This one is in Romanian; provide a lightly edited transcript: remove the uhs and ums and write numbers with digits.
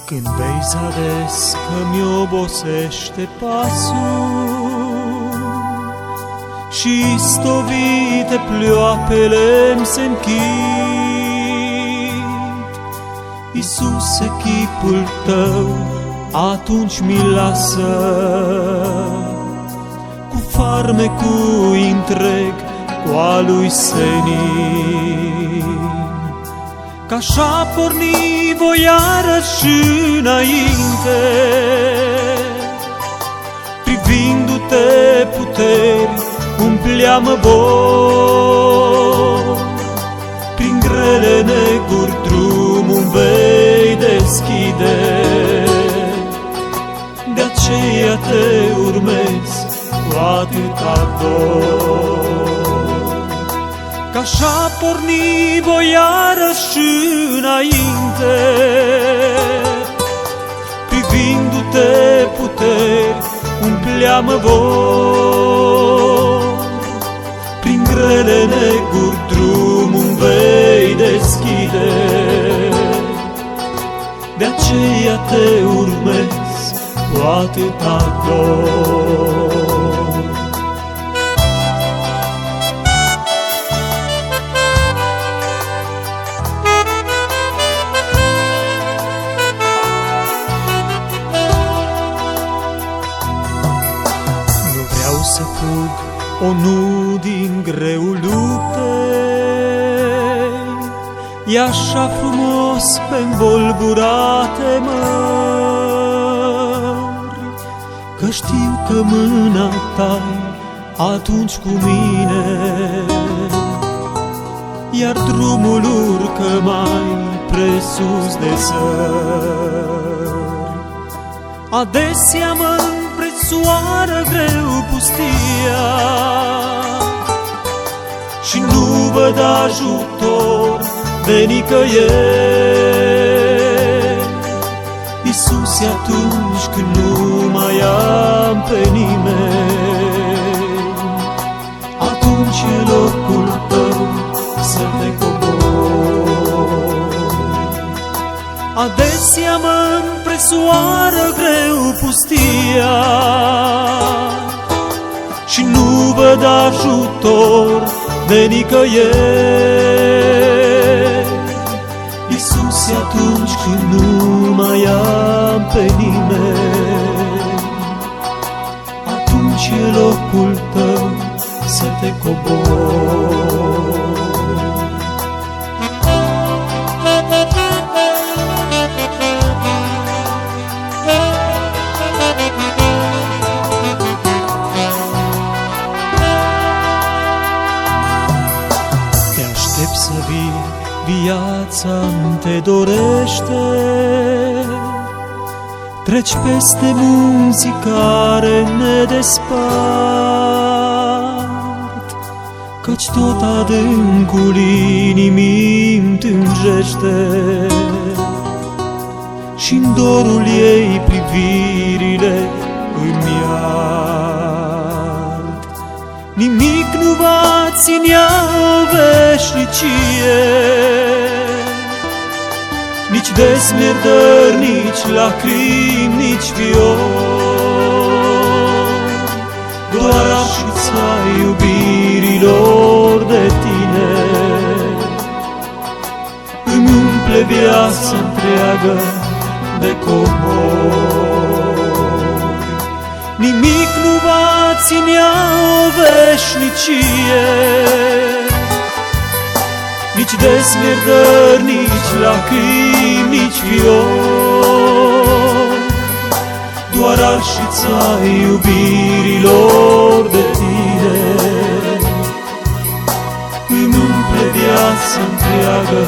Când vezi ades că-mi obosește pasul și stovite ploapele-mi se închid, Iisuse, chipul Tău atunci mi lasă, cu farmecul întreg, cu a lui senin. Că-așa porni voi iarăși înainte, privindu-te puteri, umpleam-mă bor. Prin grele neguri drumul vei deschide, de aceea te urmez cu atâta dor. Că-așa porni voi iarăși înainte, privindu-te puteri, umpleam-mă vor. Prin grele neguri drumul vei deschide, de aceea te urmez cu atâta dor. Să fug, o, nu din greul luptei, e așa frumos pe-nvolburate mări, că știu că mâna Ta-i atunci cu mine, iar drumul urcă mai presus de zări. Adesea mă împrețoară greu pustia și nu văd ajutor de nicăieri. Iisuse, atunci când nu mai am pe nimeni, atunci e locul Tău să te cobor. Adesea mă împrețoară greu pustia și nu văd ajutor de nicăieri. Iisuse, atunci când nu mai am pe nimeni, atunci e locul Tău să te cobor. Să vii, viața-mi te dorește, treci peste munții care ne despart, căci tot adâncul inimii-mi tânjește și-n dorul ei privirile îmi ard. Nimic nu va ținea o veșnicie, nici desmierdări, nici lacrimi, nici viol. Doar așuța iubirilor de Tine îmi umple viața întreagă de comori. Nimic nu va ținea o veșnicie, nici desmierdări, nici lacrimi, nici viol. Doar arșița iubirilor de Tine îmi umple viața întreagă